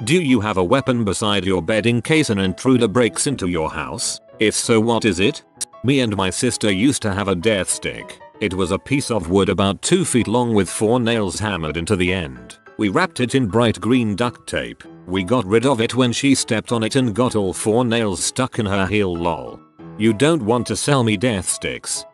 Do you have a weapon beside your bed in case an intruder breaks into your house? If so, what is it? Me and my sister used to have a death stick. It was a piece of wood about 2 feet long with 4 nails hammered into the end. We wrapped it in bright green duct tape. We got rid of it when she stepped on it and got all 4 nails stuck in her heel, lol. You don't want to sell me death sticks.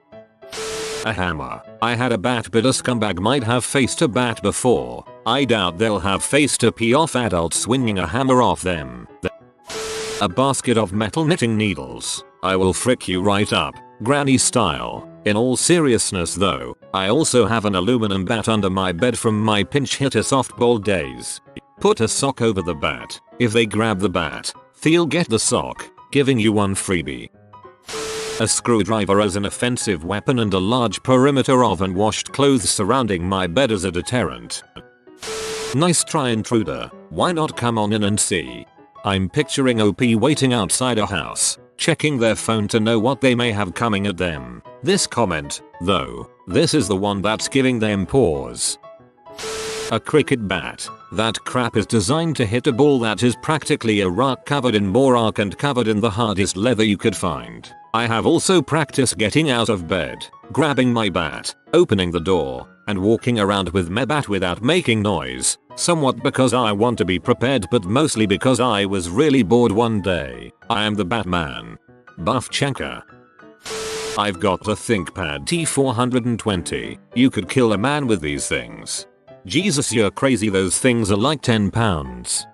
A hammer. I had a bat, but a scumbag might have faced a bat before. I doubt they'll have faced a pee off adult swinging a hammer off them. A basket of metal knitting needles. I will frick you right up, granny style. In all seriousness though, I also have an aluminum bat under my bed from my pinch hitter softball days. Put a sock over the bat. If they grab the bat, they'll get the sock, giving you one freebie. A screwdriver as an offensive weapon and a large perimeter of unwashed clothes surrounding my bed as a deterrent. Nice try, intruder. Why not come on in and see? I'm picturing OP waiting outside a house, checking their phone to know what they may have coming at them. This comment, though, this is the one that's giving them pause. A cricket bat. That crap is designed to hit a ball that is practically a rock covered in borax and covered in the hardest leather you could find. I have also practiced getting out of bed, grabbing my bat, opening the door, and walking around with my bat without making noise, somewhat because I want to be prepared but mostly because I was really bored one day. I am the Batman. Buff Chanka. I've got the ThinkPad T420. You could kill a man with these things. Jesus, you're crazy, those things are like 10 pounds.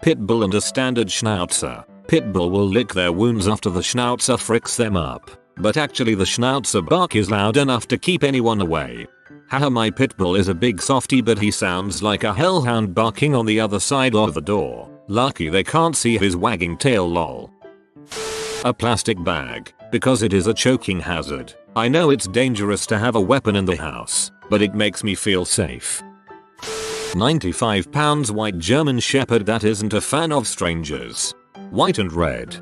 Pitbull and a standard Schnauzer. Pitbull will lick their wounds after the Schnauzer fricks them up, but actually the Schnauzer bark is loud enough to keep anyone away. Haha, my Pitbull is a big softie, but he sounds like a hellhound barking on the other side of the door. Lucky they can't see his wagging tail, lol. A plastic bag, because it is a choking hazard. I know it's dangerous to have a weapon in the house, but it makes me feel safe. 95 pounds white German Shepherd that isn't a fan of strangers. White and red.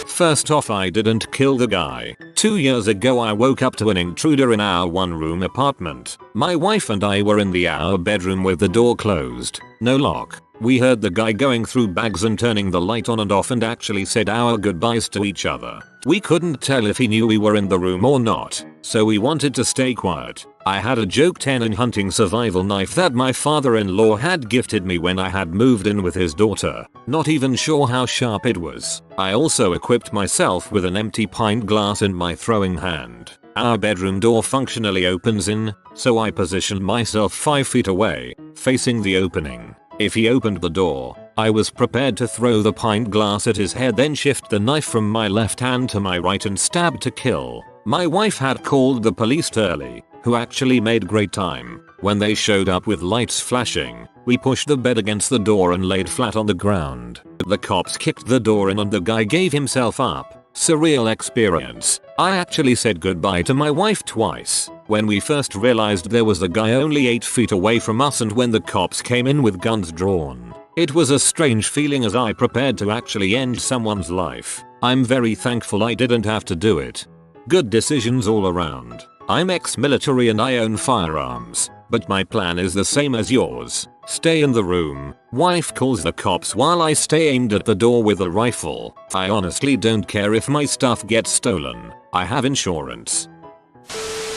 First off, I didn't kill the guy. 2 years ago I woke up to an intruder in our 1-room apartment. My wife and I were in our bedroom with the door closed, no lock. We heard the guy going through bags and turning the light on and off and actually said our goodbyes to each other. We couldn't tell if he knew we were in the room or not, so we wanted to stay quiet. I had a Joke 10 and hunting survival knife that my father-in-law had gifted me when I had moved in with his daughter. Not even sure how sharp it was. I also equipped myself with an empty pint glass in my throwing hand. Our bedroom door functionally opens in, so I positioned myself 5 feet away, facing the opening. If he opened the door, I was prepared to throw the pint glass at his head, then shift the knife from my left hand to my right and stab to kill. My wife had called the police early, who actually made great time. When they showed up with lights flashing, we pushed the bed against the door and laid flat on the ground. The cops kicked the door in and the guy gave himself up. Surreal experience. I actually said goodbye to my wife twice. When we first realized there was a guy only 8 feet away from us and when the cops came in with guns drawn. It was a strange feeling as I prepared to actually end someone's life. I'm very thankful I didn't have to do it. Good decisions all around. I'm ex-military and I own firearms, but my plan is the same as yours. Stay in the room. Wife calls the cops while I stay aimed at the door with a rifle. I honestly don't care if my stuff gets stolen. I have insurance.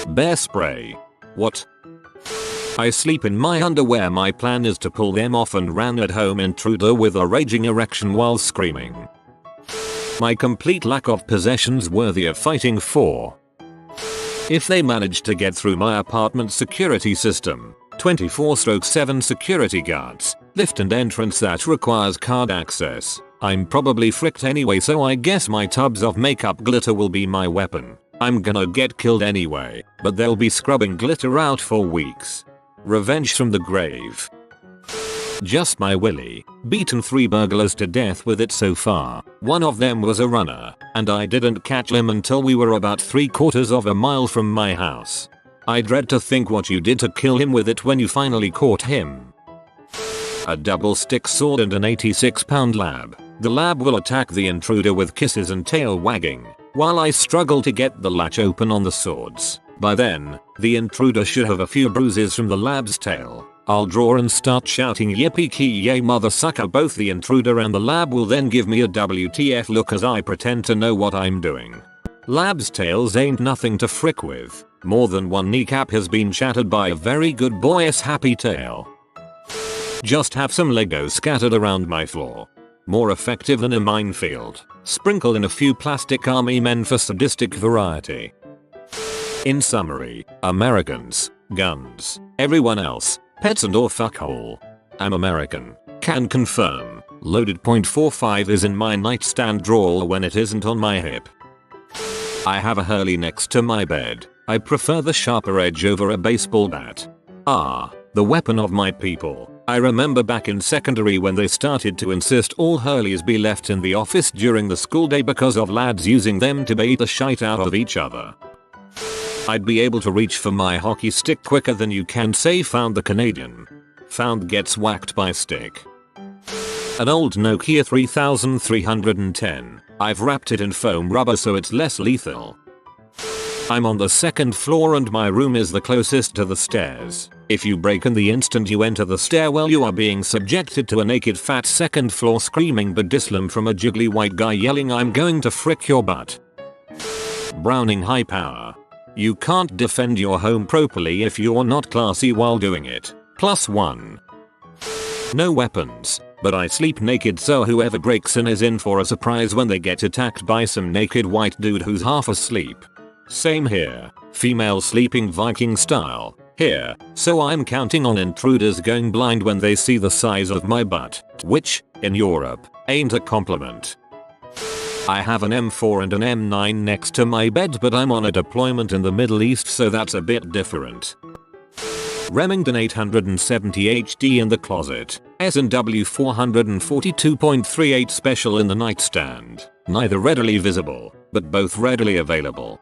Bear spray. What? I sleep in my underwear. My plan is to pull them off and ran at home intruder with a raging erection while screaming. My complete lack of possessions worthy of fighting for. If they manage to get through my apartment security system, 24/7 security guards, lift and entrance that requires card access, I'm probably fricked anyway, so I guess my tubs of makeup glitter will be my weapon. I'm gonna get killed anyway, but they'll be scrubbing glitter out for weeks. Revenge from the grave. Just my willy. Beaten 3 burglars to death with it so far. One of them was a runner, and I didn't catch him until we were about 3/4 of a mile from my house. I dread to think what you did to kill him with it when you finally caught him. A double stick sword and an 86-pound lab. The lab will attack the intruder with kisses and tail wagging, while I struggle to get the latch open on the swords. By then, the intruder should have a few bruises from the lab's tail. I'll draw and start shouting yippee ki yay mother sucker. Both the intruder and the lab will then give me a WTF look as I pretend to know what I'm doing. Lab's tails ain't nothing to frick with. More than one kneecap has been shattered by a very good boy's happy tail. Just have some Legos scattered around my floor. More effective than a minefield. Sprinkle in a few plastic army men for sadistic variety. In summary, Americans, guns, everyone else, pets and or fuckhole. I'm American. Can confirm. Loaded .45 is in my nightstand drawer when it isn't on my hip. I have a Hurley next to my bed. I prefer the sharper edge over a baseball bat. The weapon of my people. I remember back in secondary when they started to insist all Hurleys be left in the office during the school day because of lads using them to bait the shite out of each other. I'd be able to reach for my hockey stick quicker than you can say found the Canadian. Found gets whacked by stick. An old Nokia 3310. I've wrapped it in foam rubber so it's less lethal. I'm on the second floor and my room is the closest to the stairs. If you break in the instant you enter the stairwell you are being subjected to a naked fat second floor screaming badislam from a jiggly white guy yelling I'm going to frick your butt. Browning high power. You can't defend your home properly if you're not classy while doing it. +1. No weapons, but I sleep naked so whoever breaks in is in for a surprise when they get attacked by some naked white dude who's half asleep. Same here. Female sleeping Viking style. Here. So I'm counting on intruders going blind when they see the size of my butt. Which, in Europe, ain't a compliment. I have an M4 and an M9 next to my bed but I'm on a deployment in the Middle East so that's a bit different. Remington 870 HD in the closet. S&W 442.38 special in the nightstand. Neither readily visible, but both readily available.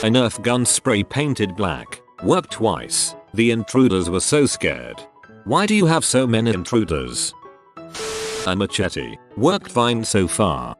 A Nerf gun spray painted black. Worked twice. The intruders were so scared. Why do you have so many intruders? A machete. Worked fine so far.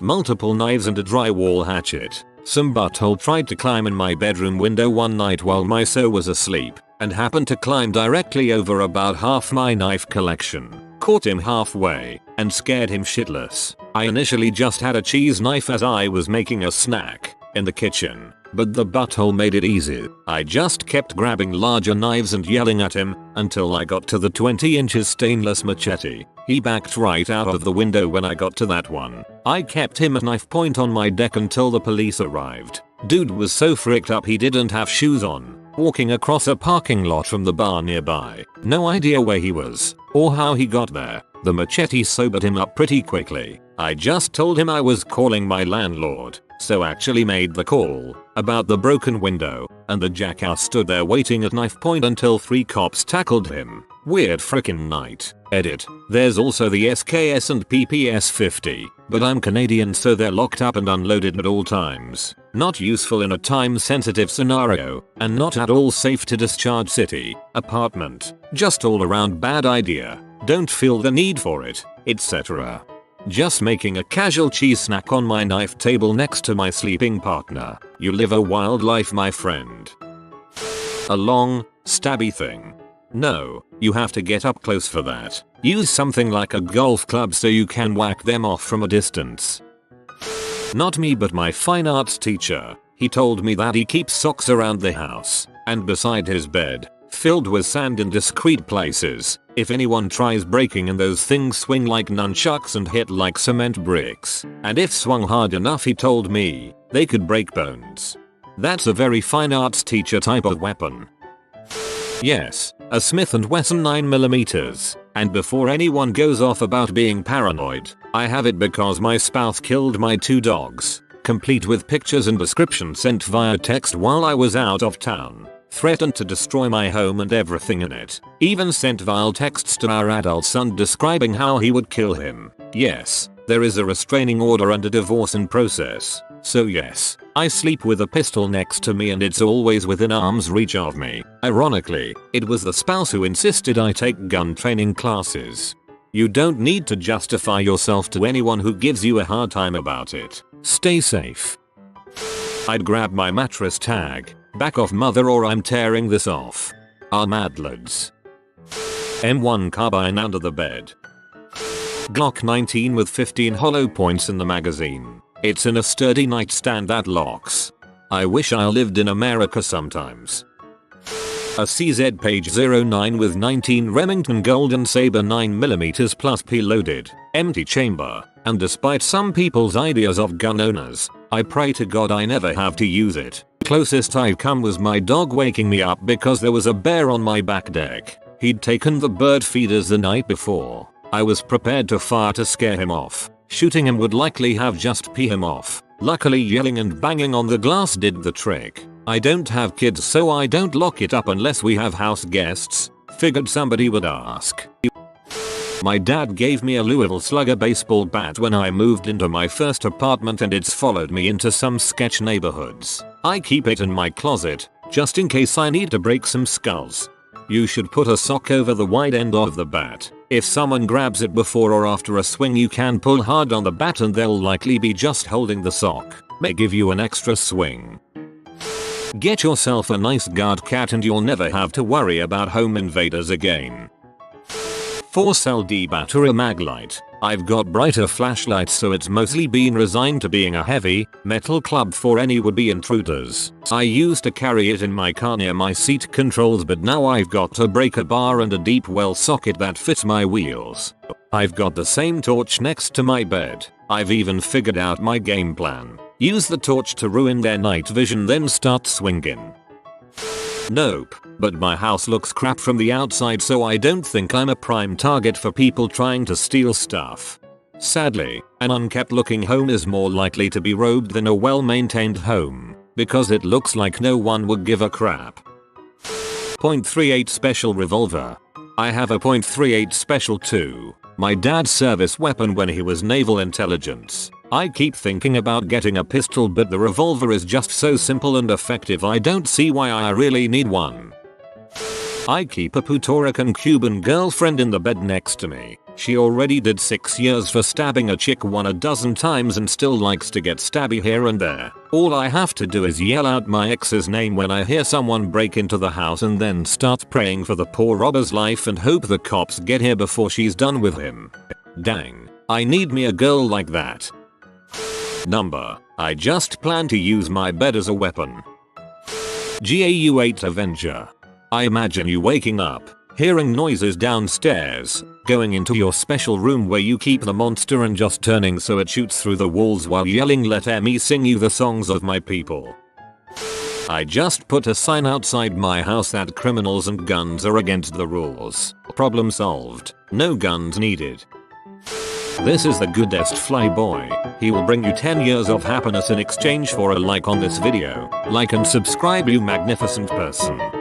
Multiple knives and a drywall hatchet. Some butthole tried to climb in my bedroom window one night while my so was asleep, and happened to climb directly over about half my knife collection. Caught him halfway, and scared him shitless. I initially just had a cheese knife as I was making a snack in the kitchen, but the butthole made it easy. I just kept grabbing larger knives and yelling at him until I got to the 20 inches stainless machete. He backed right out of the window when I got to that one. I kept him at knife point on my deck until the police arrived. Dude was so fricked up he didn't have shoes on, walking across a parking lot from the bar nearby. No idea where he was, or how he got there. The machete sobered him up pretty quickly. I just told him I was calling my landlord, so actually made the call about the broken window, and the jackass stood there waiting at knife point until 3 cops tackled him. Weird frickin' night. Edit. There's also the SKS and PPS 50, but I'm Canadian so they're locked up and unloaded at all times. Not useful in a time sensitive scenario, and not at all safe to discharge city, apartment. Just all around bad idea. Don't feel the need for it, etc. Just making a casual cheese snack on my knife table next to my sleeping partner. You live a wild life my friend. A long, stabby thing. No, you have to get up close for that. Use something like a golf club so you can whack them off from a distance. Not me but my fine arts teacher. He told me that he keeps socks around the house and beside his bed, filled with sand in discreet places. If anyone tries breaking in those things swing like nunchucks and hit like cement bricks. And if swung hard enough he told me, they could break bones. That's a very fine arts teacher type of weapon. Yes, a Smith & Wesson 9mm. And before anyone goes off about being paranoid, I have it because my spouse killed my 2 dogs, complete with pictures and description sent via text while I was out of town. Threatened to destroy my home and everything in it. Even sent vile texts to our adult son describing how he would kill him. Yes, there is a restraining order and a divorce in process. So yes, I sleep with a pistol next to me and it's always within arm's reach of me. Ironically, it was the spouse who insisted I take gun training classes. You don't need to justify yourself to anyone who gives you a hard time about it. Stay safe. I'd grab my mattress tag. Back off mother or I'm tearing this off. Are mad lads. M1 carbine under the bed. Glock 19 with 15 hollow points in the magazine. It's in a sturdy nightstand that locks. I wish I lived in America sometimes. A CZ page 09 with 19 Remington Golden Saber 9mm plus P loaded, empty chamber, and despite some people's ideas of gun owners, I pray to God I never have to use it. Closest I've come was my dog waking me up because there was a bear on my back deck. He'd taken the bird feeders the night before. I was prepared to fire to scare him off. Shooting him would likely have just pee him off. Luckily yelling and banging on the glass did the trick. I don't have kids so I don't lock it up unless we have house guests. Figured somebody would ask. My dad gave me a Louisville Slugger baseball bat when I moved into my first apartment and it's followed me into some sketch neighborhoods. I keep it in my closet, just in case I need to break some skulls. You should put a sock over the wide end of the bat. If someone grabs it before or after a swing you can pull hard on the bat and they'll likely be just holding the sock. May give you an extra swing. Get yourself a nice guard cat and you'll never have to worry about home invaders again. 4-cell D battery mag light. I've got brighter flashlights so it's mostly been resigned to being a heavy metal club for any would-be intruders. I used to carry it in my car near my seat controls but now I've got a breaker bar and a deep well socket that fits my wheels. I've got the same torch next to my bed. I've even figured out my game plan. Use the torch to ruin their night vision then start swinging. Nope, but my house looks crap from the outside so I don't think I'm a prime target for people trying to steal stuff. Sadly, an unkept looking home is more likely to be robbed than a well-maintained home, because it looks like no one would give a crap. .38 Special Revolver. I have a .38 Special too, my dad's service weapon when he was naval intelligence. I keep thinking about getting a pistol but the revolver is just so simple and effective I don't see why I really need one. I keep a Puerto Rican Cuban girlfriend in the bed next to me. She already did 6 years for stabbing a chick 12 times and still likes to get stabby here and there. All I have to do is yell out my ex's name when I hear someone break into the house and then start praying for the poor robber's life and hope the cops get here before she's done with him. Dang, I need me a girl like that. Number. I just plan to use my bed as a weapon. GAU8 Avenger. I imagine you waking up, hearing noises downstairs, going into your special room where you keep the monster and just turning so it shoots through the walls while yelling let me sing you the songs of my people. I just put a sign outside my house that criminals and guns are against the rules. Problem solved. No guns needed. This is the goodest fly boy. He will bring you 10 years of happiness in exchange for a like on this video. Like and subscribe you magnificent person.